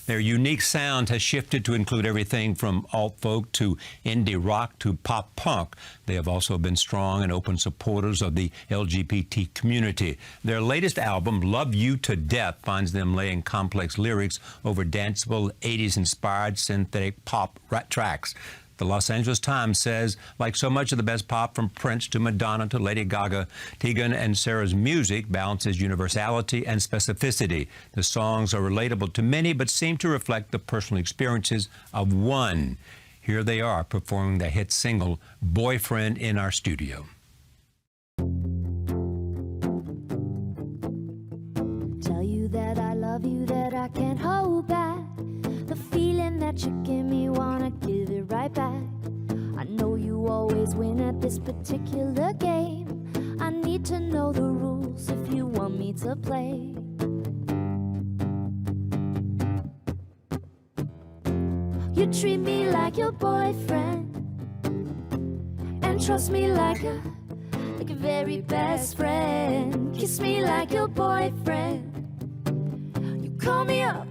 Their unique sound has shifted to include everything from alt-folk to indie rock to pop punk. They have also been strong and open supporters of the LGBT community. Their latest album, Love You to Death, finds them laying complex lyrics over danceable 80s-inspired synthetic pop tracks. The Los Angeles Times says, like so much of the best pop from Prince to Madonna to Lady Gaga, Tegan and Sara's music balances universality and specificity. The songs are relatable to many, but seem to reflect the personal experiences of one. Here they are performing the hit single, Boyfriend, in our studio. Tell you that I love you, that I can't hold back. The feeling that you give me, wanna give it right back. I know you always win at this particular game. I need to know the rules if you want me to play. You treat me like your boyfriend and trust me like a very best friend. Kiss me like your boyfriend. You call me up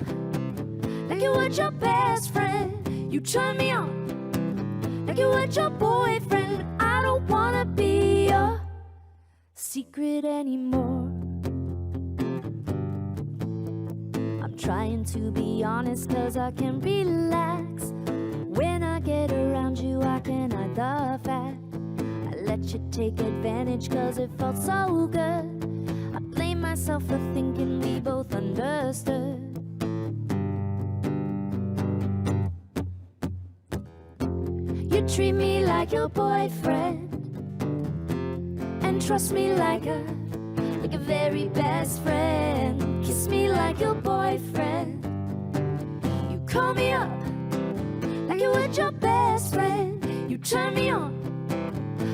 like you would your best friend. You turn me on like you would your boyfriend. I don't wanna be your secret anymore. I'm trying to be honest, cause I can relax. When I get around you, I can hide the fact. I let you take advantage cause it felt so good. I blame myself for thinking we both understood. You treat me like your boyfriend and trust me like a very best friend. Kiss me like your boyfriend. You call me up like you would your best friend. You turn me on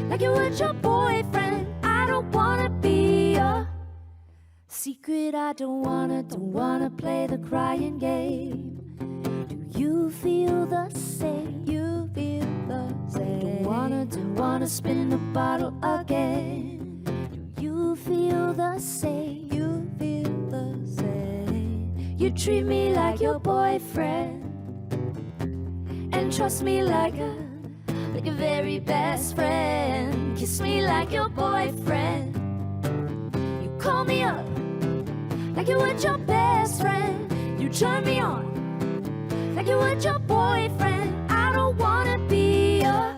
like you would your boyfriend. I don't wanna be your secret. I don't wanna play the crying game. Do you feel the same? You feel the same. Don't wanna spin the bottle again. Do you feel the same? You feel the same. You treat me like your boyfriend and trust me like a very best friend. Kiss me like your boyfriend. You call me up like you would your best friend. You turn me on like you would your boyfriend. I don't wanna be your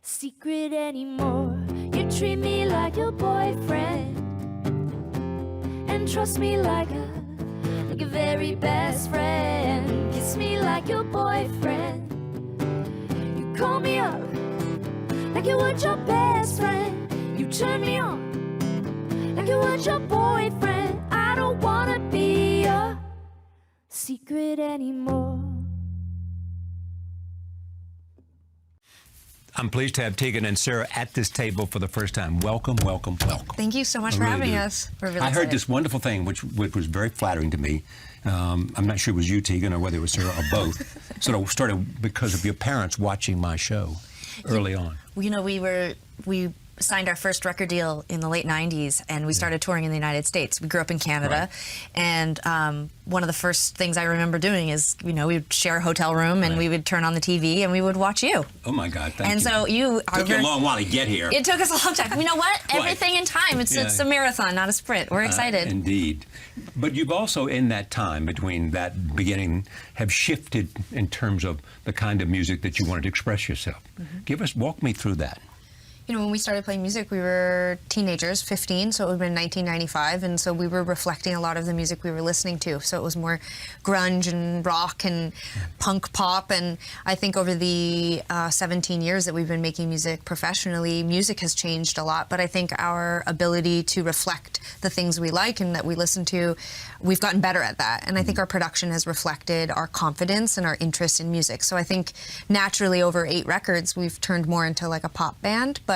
secret anymore. You treat me like your boyfriend and trust me like a very best friend. Kiss me like your boyfriend. You call me up like you would your best friend. You turn me on like you would your boyfriend. I don't wanna be your secret anymore. I'm pleased to have Tegan and Sara at this table for the first time. Welcome, welcome, welcome. Thank you so much for having us. We're really excited. I heard this wonderful thing, which was very flattering to me. I'm not sure it was you, Tegan, or whether it was Sara, or both. Sort of started because of your parents watching my show early on. You know, we signed our first record deal in the late 90s, and we started touring in the United States. We grew up in Canada, and one of the first things I remember doing is, you know, we would share a hotel room, and we would turn on the TV, and we would watch you. Oh my God, thank you. And so you are... It took you a long while to get here. It took us a long time. You know what? Everything in time. It's a marathon, not a sprint. We're excited. Indeed. But you've also, in that time, between that beginning, have shifted in terms of the kind of music that you wanted to express yourself. Walk me through that. You know, when we started playing music, we were teenagers, 15, so it would have been 1995, and so we were reflecting a lot of the music we were listening to. So it was more grunge and rock and punk pop, and I think over the 17 years that we've been making music professionally, music has changed a lot, but I think our ability to reflect the things we like and that we listen to, we've gotten better at that, and I think our production has reflected our confidence and our interest in music. So I think naturally over 8 records, we've turned more into like a pop band, but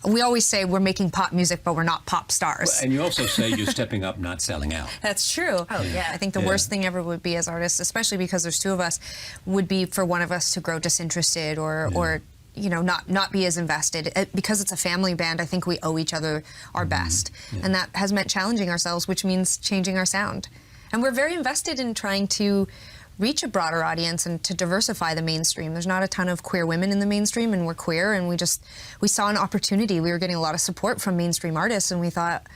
we always say we're making pop music, but we're not pop stars. Well, and you also say you're stepping up, not selling out. That's true. Oh, yeah. I think the worst thing ever would be as artists, especially because there's 2 of us, would be for one of us to grow disinterested or you know, not be as invested. Because it's a family band, I think we owe each other our best. And that has meant challenging ourselves, which means changing our sound. And we're very invested in trying to reach a broader audience and to diversify the mainstream. There's not a ton of queer women in the mainstream, and we're queer, and we saw an opportunity. We were getting a lot of support from mainstream artists, and we thought,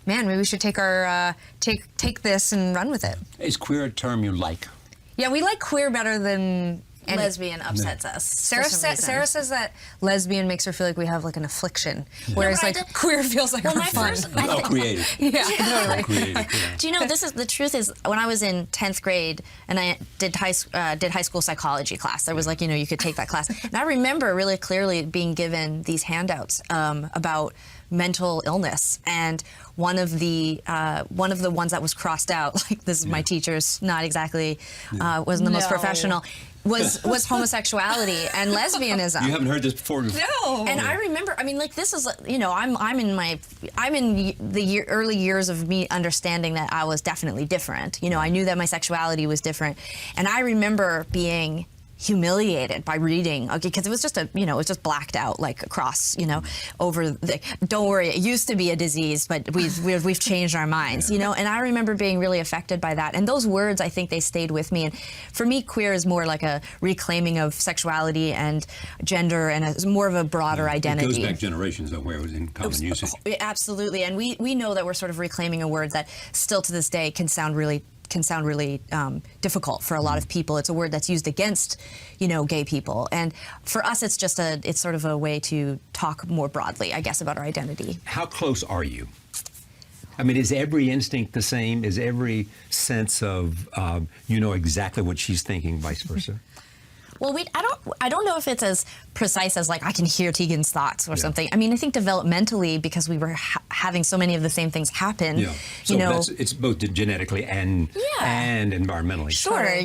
man, maybe we should take our take this and run with it. Is queer a term you like? Yeah, we like queer better than Lesbian upsets us. Sarah for some reason. Sarah says that lesbian makes her feel like we have like an affliction, whereas but I like did- queer feels like Well, we're my fun. first- Oh, creative. Yeah, Oh, totally. creative, yeah. Do you know, the truth is, when I was in 10th grade and I did high school psychology class, there was like, you could take that class. And I remember really clearly being given these handouts about mental illness, and one of the ones that was crossed out, like this is my teacher's, not exactly wasn't the most No. professional, was homosexuality and lesbianism. You haven't heard this before? No. And I remember, I mean, like this is, I'm in the early years of me understanding that I was definitely different. I knew that my sexuality was different, and I remember being humiliated by reading, because it was just it was just blacked out like across, over the. Don't worry, it used to be a disease, but we've changed our minds, And I remember being really affected by that, and those words, I think they stayed with me. And for me, queer is more like a reclaiming of sexuality and gender, and it's more of a broader identity. It goes back generations of where it was in common usage. Absolutely, and we know that we're sort of reclaiming a word that still to this day can sound really difficult for a lot of people. It's a word that's used against, gay people. And for us, it's sort of a way to talk more broadly, I guess, about our identity. How close are you? I mean, is every instinct the same? Is every sense of, exactly what she's thinking, vice versa? Well, I don't know if it's as precise as like I can hear Tegan's thoughts or something. I mean, I think developmentally, because we were having so many of the same things happen. Yeah. So it's both genetically and environmentally. Sure.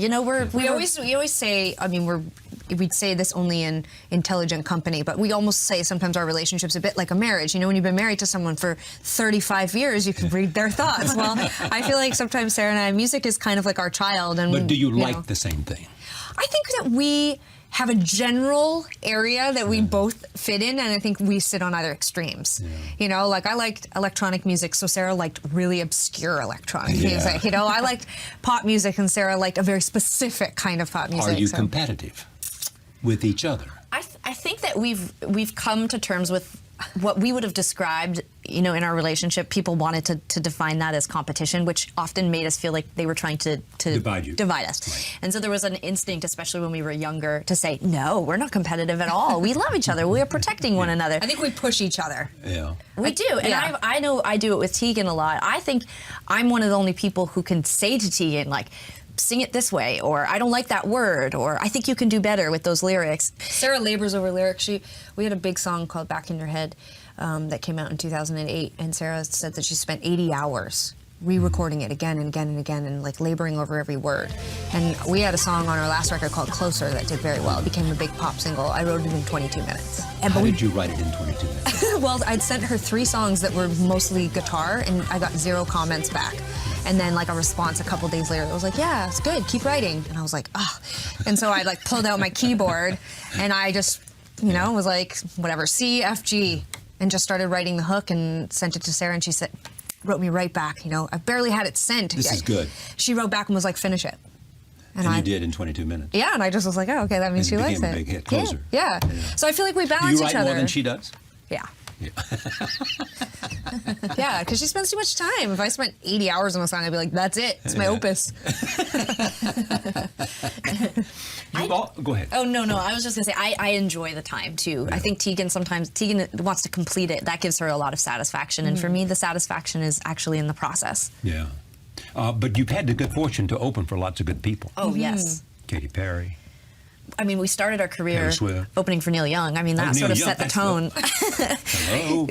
We always say, I mean, we'd say this only in intelligent company, but we almost say sometimes our relationship's a bit like a marriage. When you've been married to someone for 35 years, you can read their thoughts. Well, I feel like sometimes Sarah and I, music is kind of like our child. And But do you like the same thing? I think that we have a general area that we both fit in, and I think we sit on either extremes. Yeah. Like I liked electronic music, so Sarah liked really obscure electronic music. I liked pop music, and Sarah liked a very specific kind of pop music. Are you competitive with each other? I think that we've come to terms with what we would have described, in our relationship. People wanted to define that as competition, which often made us feel like they were trying to divide us. Right. And so there was an instinct, especially when we were younger, to say, no, we're not competitive at all. We love each other. We are protecting one another. I think we push each other. Yeah. We do. And I know I do it with Tegan a lot. I think I'm one of the only people who can say to Tegan, like, sing it this way, or I don't like that word, or I think you can do better with those lyrics. Sarah labors over lyrics. We had a big song called Back in Your Head that came out in 2008, and Sarah said that she spent 80 hours re-recording it again and again and again, and like laboring over every word. And we had a song on our last record called Closer that did very well. It became a big pop single. I wrote it in 22 minutes. How did you write it in 22 minutes? Well, I'd sent her 3 songs that were mostly guitar, and I got 0 comments back. And then like a response a couple days later, it was like, yeah, it's good, keep writing. And I was like, ah. And so I like pulled out my keyboard, and I just, was like, whatever, C, F, G, and just started writing the hook and sent it to Sarah, and she wrote me right back. I barely had it sent. This is good. She wrote back and was like, finish it. And you did in 22 minutes. Yeah, and I just was like, oh, okay, that means she likes it. It became a big hit, Closer. Yeah. So I feel like we balance You each write other. more than she does? Yeah. Yeah, because she spends too much time. If I spent 80 hours on a song, I'd be like, that's it. It's my opus. Go ahead. Oh, no. I was just going to say, I enjoy the time, too. Yeah. I think Tegan wants to complete it. That gives her a lot of satisfaction. And for me, the satisfaction is actually in the process. Yeah. But you've had the good fortune to open for lots of good people. Oh, yes. Katy Perry. I mean, we started our career opening for Neil Young. I mean, that sort of set the tone. Hello.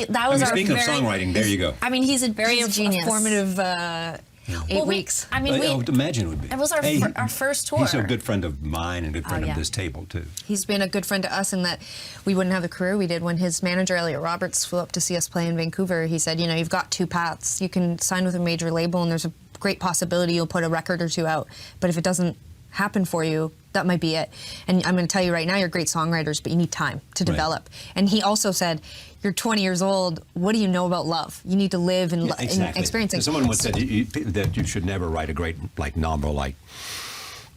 That was our speaking of songwriting, there you go. I mean, he's a genius. Formative 8 weeks. I mean, I would imagine it would be. It was our first tour. He's a good friend of mine and a good friend of this table, too. He's been a good friend to us in that we wouldn't have the career we did. When his manager, Elliot Roberts, flew up to see us play in Vancouver, he said, you've got 2 paths. You can sign with a major label, and there's a great possibility you'll put a record or 2 out. But if it doesn't happen for you, that might be it. And I'm going to tell you right now, you're great songwriters, but you need time to develop. And he also said, you're 20 years old. What do you know about love? You need to live and, and experience it. Someone once said that you should never write a great novel like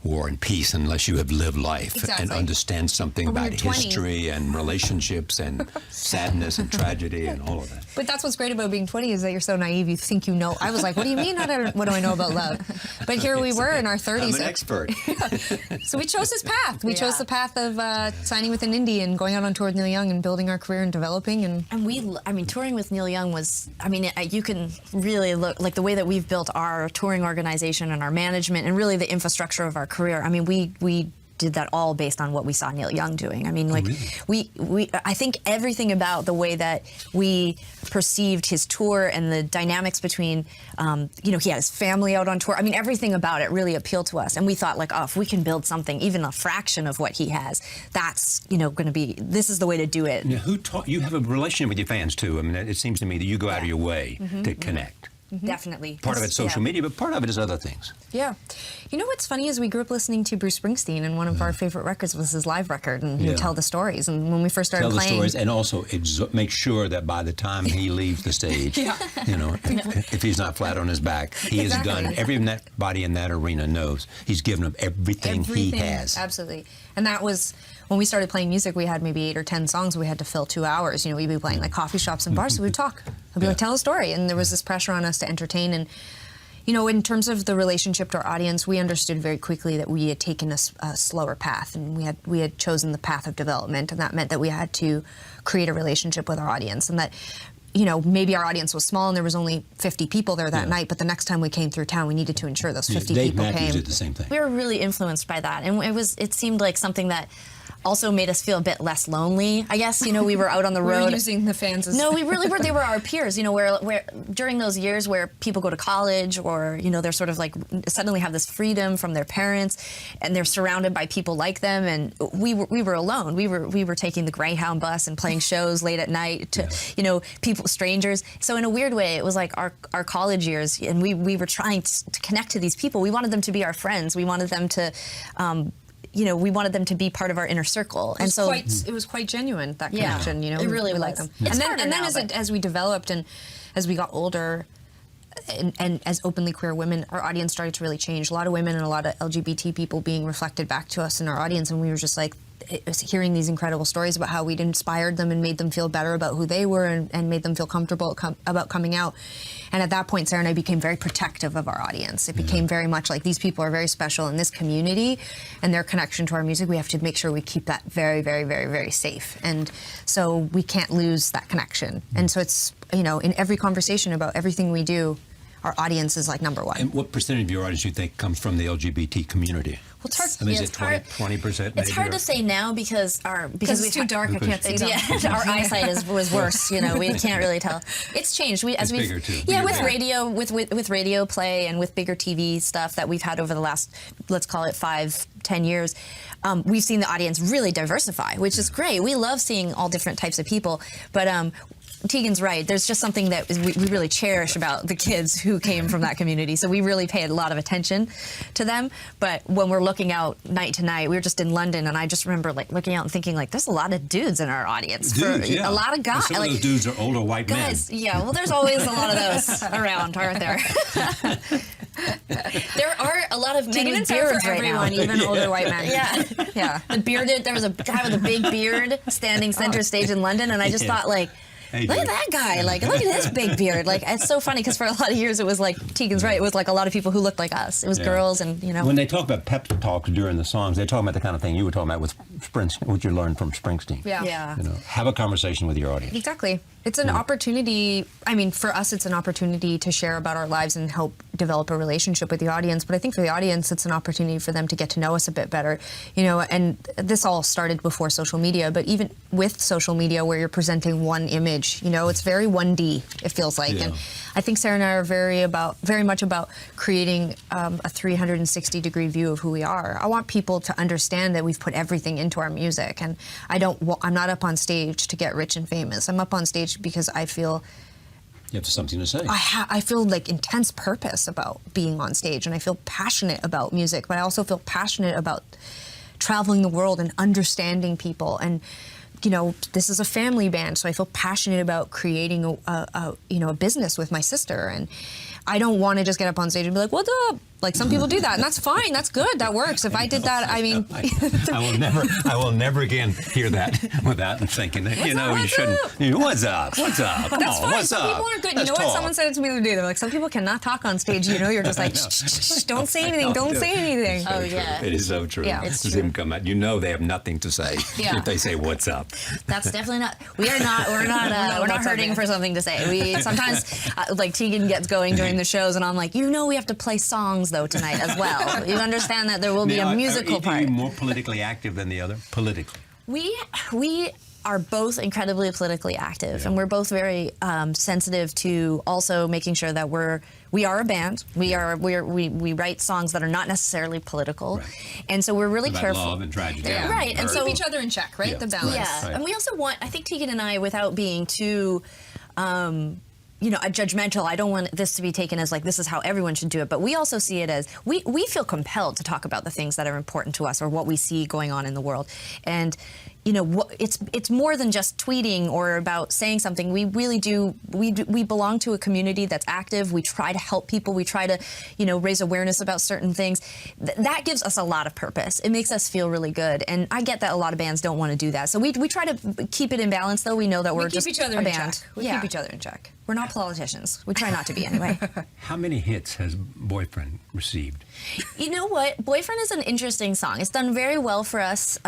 War and Peace unless you have lived life and Exactly. understand something Or when about you're 20. history and relationships and sadness and tragedy and all of that. But that's what's great about being 20 is that you're so naive. You think you know. I was like, what do you mean? What do I know about love? But here we were in our 30s. I'm an expert. So we chose this path. We chose the path of signing with an indie and going out on tour with Neil Young and building our career and developing. And I mean, touring with Neil Young was, I mean, you can really look, like the way that we've built our touring organization and our management and really the infrastructure of our career. I mean, we did that all based on what we saw Neil Young doing. I mean, like, I think everything about the way that we perceived his tour and the dynamics between, he had his family out on tour. I mean, everything about it really appealed to us. And we thought, like, oh, if we can build something, even a fraction of what he has, that's, going to be, this is the way to do it. Now, who taught you? Have a relationship with your fans too. I mean, it seems to me that you go out of your way to connect. Definitely. Part of it's social media, but part of it is other things. yeah. You know what's funny is we grew up listening to Bruce Springsteen, and one of our favorite records was his live record, and he would tell the stories. And when we first started Tell the playing, stories and also make sure that by the time he leaves the stage, if he's not flat on his back, he has done, everybody in that arena knows he's given them everything he has. Absolutely. And that was when we started playing music. We had maybe 8 or 10 songs. We had to fill 2 hours. We'd be playing like coffee shops and bars, so we'd talk. I'd be like, tell a story, and there was this pressure on us to entertain. And in terms of the relationship to our audience, we understood very quickly that we had taken a slower path, and we had chosen the path of development, and that meant that we had to create a relationship with our audience, and that. Maybe our audience was small and there was only 50 people there that night, but the next time we came through town, we needed to ensure those 50 Dave people Matthews came. did the same thing. We were really influenced by that, and it seemed like something that also made us feel a bit less lonely. I guess we were out on the We road. were using the fans as No, we really were. They were our peers. Where during those years where people go to college, or they're sort of like suddenly have this freedom from their parents, and they're surrounded by people like them, and we were alone. We were taking the Greyhound bus and playing shows late at night to people, strangers. So in a weird way, it was like our college years, and we were trying to connect to these people. We wanted them to be our friends. We wanted them to. We wanted them to be part of our inner circle, and so it was quite genuine, that connection. it really we was. like them. It's And harder then now, as we developed and as we got older, and as openly queer women, our audience started to really change. A lot of women and a lot of LGBT people being reflected back to us in our audience, and we were just like. It was hearing these incredible stories about how we'd inspired them and made them feel better about who they were and made them feel comfortable about coming out. And at that point, Sarah and I became very protective of our audience. It became very much like these people are very special in this community, and their connection to our music, we have to make sure we keep that very, very, very, very safe. And so we can't lose that connection. And so it's, in every conversation about everything we do, our audience is like number one. And what percentage of your audience do you think comes from the LGBT community? Well, it's hard. I mean, Yeah, is it's it 20%? It's hard to say now because it's too dark. I can't see them. Yeah, our eyesight was worse. We can't really tell. It's changed. It's bigger too. Yeah, Bigger. with radio play and with bigger TV stuff that we've had over the last, let's call it 5-10 years, we've seen the audience really diversify, which is great. We love seeing all different types of people, but. Tegan's right. There's just something that we really cherish about the kids who came from that community. So we really pay a lot of attention to them. But when we're looking out night to night, we were just in London, and I just remember looking out and thinking there's a lot of dudes in our audience. Dudes, yeah. A lot of guys. Some of those dudes are older white Guys, men. yeah. Well, there's always a lot of those around, aren't there? There are a lot of men Tegan with and Sara beards for right now. everyone, even older white men. Yeah. Yeah. The bearded. There was a guy with a big beard standing center stage in London, and I just thought Hey, look at dude. that guy! Look at his big beard! It's so funny because for a lot of years it was like Tegan's right. It was like a lot of people who looked like us. It was girls, and When they talk about pep talks during the songs, they're talking about the kind of thing you were talking about with Springsteen, what you learned from Springsteen. Yeah. Have a conversation with your audience. Exactly. It's an opportunity. I mean, for us, it's an opportunity to share about our lives and help develop a relationship with the audience. But I think for the audience, it's an opportunity for them to get to know us a bit better. And this all started before social media. But even with social media, where you're presenting one image, it's very 1D. It feels like. Yeah. And I think Sarah and I are very much about creating a 360-degree view of who we are. I want people to understand that we've put everything into our music, and I'm not up on stage to get rich and famous. I'm up on stage because I feel You have something to say. I feel like intense purpose about being on stage, and I feel passionate about music, but I also feel passionate about traveling the world and understanding people. And this is a family band, so I feel passionate about creating a business with my sister. And I don't want to just get up on stage and be like, "What's up?" Like some people do that, and that's fine. That's good. That works. If I did that, I mean, I will never again hear that without thinking that, you shouldn't. What's up? What's up? Come that's on, fine. what's Some up? people are good. Let's You know what? talk. Someone said it to me the other day. They're like, some people cannot talk on stage. You're just like, shh, don't say anything. Don't say anything. Oh, yeah. It is so true. Yeah, it's To see true. them come out, they have nothing to say Yeah. if they say what's up. That's definitely not. We're not that's hurting okay. for something to say. We sometimes like Tegan gets going during the shows, and I'm like, we have to play songs though tonight as well. You understand that there will be Now, a musical are part. you more politically active than the other? Politically. We are both incredibly politically active, and we're both very sensitive to also making sure that we are a band. We write songs that are not necessarily political, Right. and so we're really About careful. love and tragedy. Yeah. Right, and so keep each other in check, right? Yeah. The balance. Yeah, Right. and we also want. I think Tegan and I, without being too. Judgmental. I don't want this to be taken as like this is how everyone should do it, but we also see it as we feel compelled to talk about the things that are important to us or what we see going on in the world, and it's more than just tweeting or about saying something. We really do. We belong to a community that's active. We try to help people. We try to raise awareness about certain things. That gives us a lot of purpose. It makes us feel really good, and I get that a lot of bands don't want to do that. So we try to keep it in balance. Though we know that we're keep just each other a in band. check. We keep each other in check. We're not politicians. We try not to be anyway. How many hits has Boyfriend received? You know what? Boyfriend is an interesting song. It's done very well for us.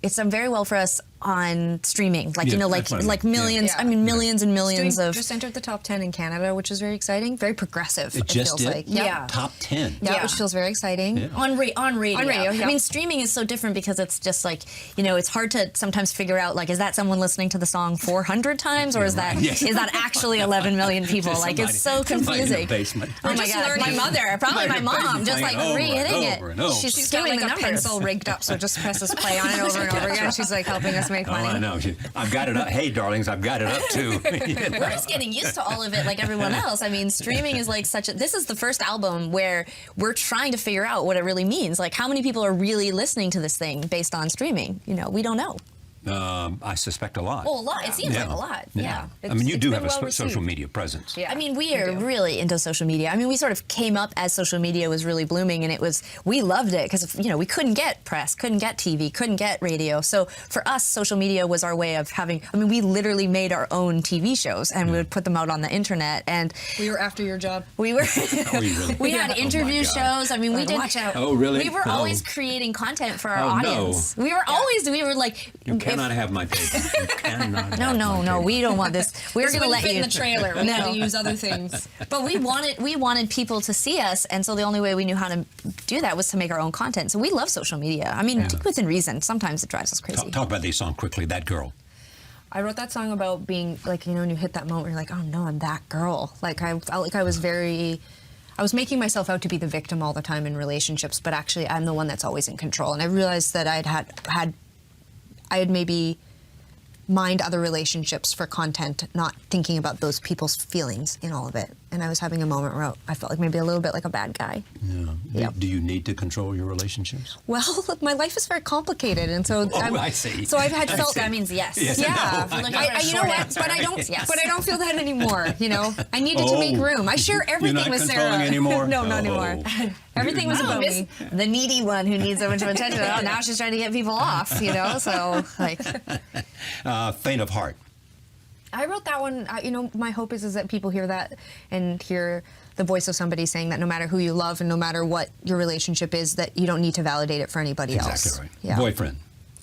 It's done very well for us on streaming. Like, Yeah, that's what I mean. like millions. Yeah. I mean, millions and millions of. Just entered the top 10 in Canada, which is very exciting. Very progressive. It just feels did? like. Yeah. Top 10. Yeah, Yeah. which feels very exciting. Yeah. On radio. On radio, yeah. I mean, streaming is so different because it's just like, it's hard to sometimes figure out, like, is that someone listening to the song 400 times or is that Yes. is that actually 11 million people? Just like, it's so somebody in the confusing. basement. Oh my just God. My learning. mother, probably my Somebody in the mom, basement just like playing over and re-hitting it. over and over. She's got doing like the a numbers. pencil rigged up, so just presses play on it over and over again. She's like helping us make Oh, money. I know. I've got it up. Hey, darlings, I've got it up too. We're just getting used to all of it like everyone else. I mean, streaming is like this is the first album where we're trying to figure out what it really means. Like, how many people are really listening to this thing based on streaming? We don't know. I suspect a lot. Well, a lot. It seems like a lot. Yeah. I mean, you It's do been have a well social received. media presence. Yeah. I mean, we we are do. really into social media. I mean, we sort of came up as social media was really blooming, and we loved it because we couldn't get press, couldn't get TV, couldn't get radio. So for us, social media was our way of having. I mean, we literally made our own TV shows, and we would put them out on the internet. And We were after your job. we were really? we had Oh, my interview God. shows. I mean, we Like, did. watch out. Oh, really? We were Oh. always creating content for our Oh, no. audience. We were like, You cannot have my table. You cannot have my no, table. we don't want this. We're going to let fit you in the trailer. We had to use other things. But we wanted people to see us, and so the only way we knew how to do that was to make our own content. So we love social media. I mean, within reason. Sometimes it drives us crazy. Talk about this song quickly. That girl. I wrote that song about being like, when you hit that moment where you're like, oh no, I'm that girl. Like I felt like I was making myself out to be the victim all the time in relationships, but actually I'm the one that's always in control. And I realized that I had maybe mined other relationships for content, not thinking about those people's feelings in all of it. And I was having a moment where I felt like maybe a little bit like a bad guy. Yeah. Yep. Do you need to control your relationships? Well, my life is very complicated, and so I see. So I've had I felt see. That means yes. Yes, Yeah, I know. Like, I, you know short what? answer. But I don't. Yes. But I don't feel that anymore. I needed to make room. I share everything not with controlling Sarah. anymore? No, not Oh. anymore. Everything was about me. The needy one who needs so much attention. Oh, now she's trying to get people off. So like, Faint of heart. I wrote that one. My hope is that people hear that and hear the voice of somebody saying that no matter who you love and no matter what your relationship is, that you don't need to validate it for anybody else. Exactly right. Yeah. Boyfriend.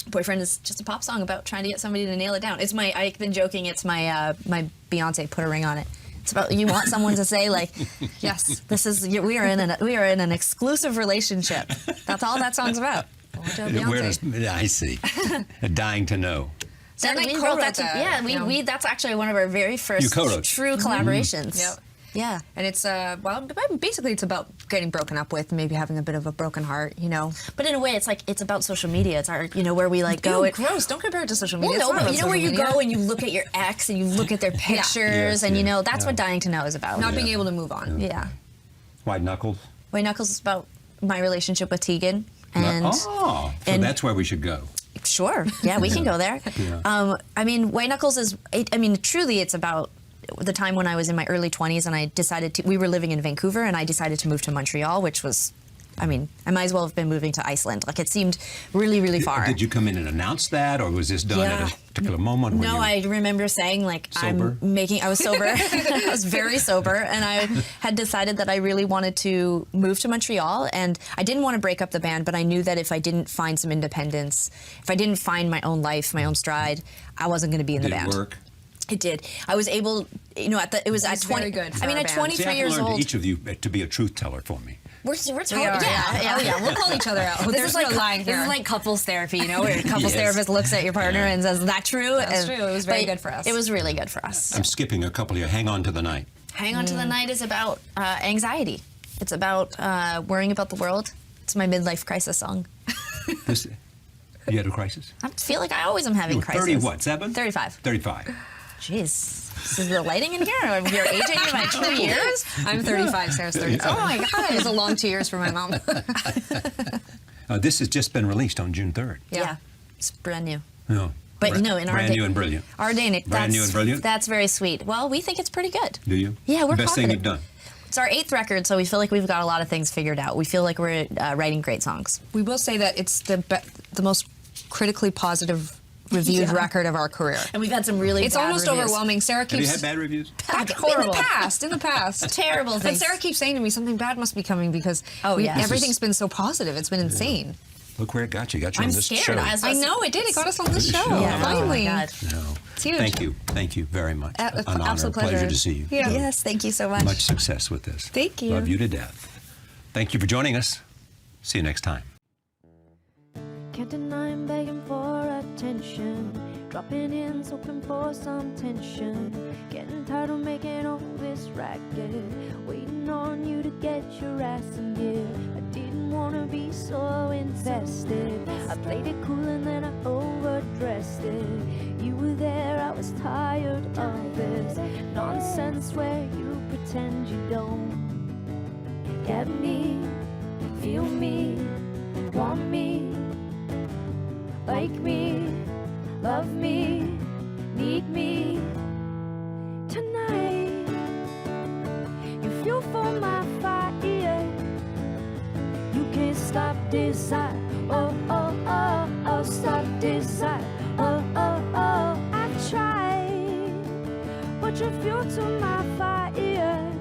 Boyfriend is just a pop song about trying to get somebody to nail it down. I've been joking. It's my Beyonce Put a Ring on It. It's about you want someone to say like, yes, we are in an exclusive relationship. That's all that song's about. I want you to Beyonce. I see. Dying to know. Sarah and I We co-wrote wrote that. Yeah, we that's actually one of our very You first co-wrote. true collaborations. Yep. Yeah. And it's basically it's about getting broken up with, maybe having a bit of a broken heart. But in a way, it's about social media. It's our, where we like go. Ew, gross! Don't compare it to social media. Well, no, It's not but about you know where social you media. go and you look at your ex and you look at their pictures Yes, and yeah, that's what Dying to Know is about. Not being able to move on. Yeah. White Knuckles. White Knuckles is about my relationship with Tegan. And so and- that's where we should go. sure, yeah, we can go there. Yeah. I mean, White Knuckles is. Truly, it's about the time when I was in my early 20s, and I decided to. We were living in Vancouver, and I decided to move to Montreal, which was. I mean, I might as well have been moving to Iceland. Like, it seemed really, really far. Did you come in and announce that, or was this done at a particular moment? No, I remember saying, like, sober? I was sober. I was very sober, and I had decided that I really wanted to move to Montreal, and I didn't want to break up the band, but I knew that if I didn't find some independence, if I didn't find my own life, my own stride, I wasn't going to be in the band. Did it work? It did. I was able, you know, it was at 20. very good for I mean, our at band. 23 See, I've years learned old. each of you to be a truth teller for me. We're We are, yeah. Oh, yeah, we'll call each other out. This There's is like no lying here. This is like couples therapy, you know, where a couples Yes. therapist looks at your partner and says, "Is that true?" That's And- true. It was very but good for us. It was really good for us. I'm skipping a couple here. Hang on to the night. Hang on to the night is about anxiety. It's about worrying about the world. It's my midlife crisis song. This, you had a crisis? I feel like I always am having You were crisis. 30 what, 7? 35. 35. Jeez. Is the lighting in here? You're aging me by 2 years? I'm 35, Sarah's 35. Oh my God. It was a long 2 years for my mom. This has just been released on June 3rd. Yeah. It's brand new. No. But you know, in our brand day, new and brilliant. Our day, Nick, Brand new and brilliant? That's very sweet. Well, we think it's pretty good. Do you? Yeah, we're Best thing confident. you've done. It's our 8th record, so we feel like we've got a lot of things figured out. We feel like we're writing great songs. We will say that it's the most critically positive reviewed Yeah. record of our career. And we've had some really It's bad almost reviews. overwhelming. Sarah Have you keeps had bad reviews? Horrible. in the past. Terrible But things. Sarah keeps saying to me something bad must be coming because Oh, yeah. This everything's is- been so positive. It's been insane. Look where it got you. Got you I'm on this scared. show. I know it did. It got us on this Good show. show. Yeah. Finally. Oh my God. No. It's huge. Thank you. Thank you very much. An honor, absolute pleasure pleasure. to see you. Yeah. Yes, thank you so much. Much success with this. Thank you. Love you to death. Thank you for joining us. See you next time. Can't deny I'm begging for attention. Dropping in, hoping for some tension. Getting tired of making all this racket. Waiting on you to get your ass in gear. I didn't wanna be so invested. I played it cool and then I overdressed it. You were there, I was tired of this nonsense where you pretend you don't get me, feel me, want me, like me, love me, need me. Tonight, you fuel for my fire. You can't stop desire. Oh, oh, oh, oh, stop desire. Oh, oh, oh, I've tried, but you're fuel to my fire.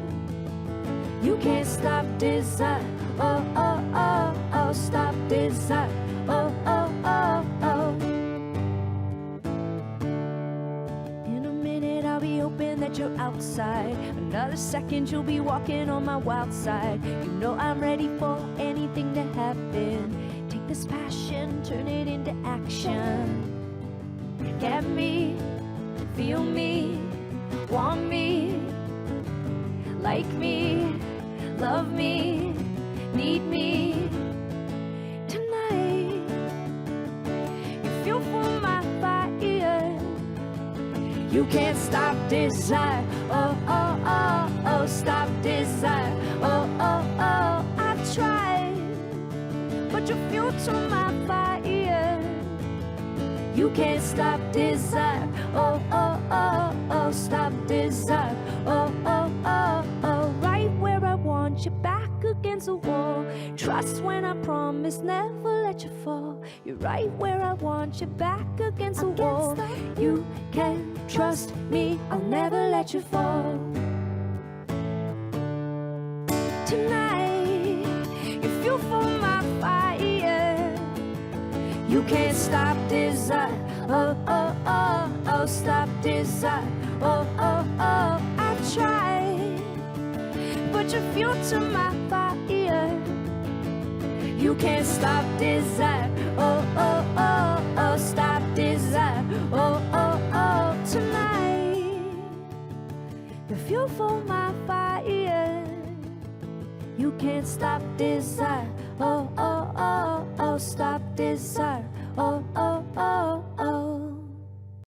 You can't stop desire. Oh, oh, oh, oh, stop desire. Oh, oh, oh, oh. In a minute I'll be hoping that you're outside. Another second you'll be walking on my wild side. You know I'm ready for anything to happen. Take this passion, turn it into action. Get me, feel me, want me, like me, love me, need me. Tonight, you feel for my fire. You can't stop desire. Oh, oh, oh, oh, stop desire. Oh, oh, oh, I've tried, but you're fuel to my fire. You can't stop desire. Oh, oh, oh, oh, stop desire. Oh, oh, oh, oh, right where I want you, back against the wall. Trust when I promise never let you fall. You're right where I want you, back against the wall. You can trust me, I'll never let you fall. Tonight, you fuel for my fire. You can't stop desire. Oh, oh, oh, oh, stop desire. Oh, oh, oh, I've tried, but you're fuel to my fire. You can't stop desire. Oh, oh, oh, oh, stop desire. Oh, oh, oh, tonight, you're fuel for my fire. You can't stop desire. Oh, oh, oh, oh, stop desire. Oh, oh, oh, oh.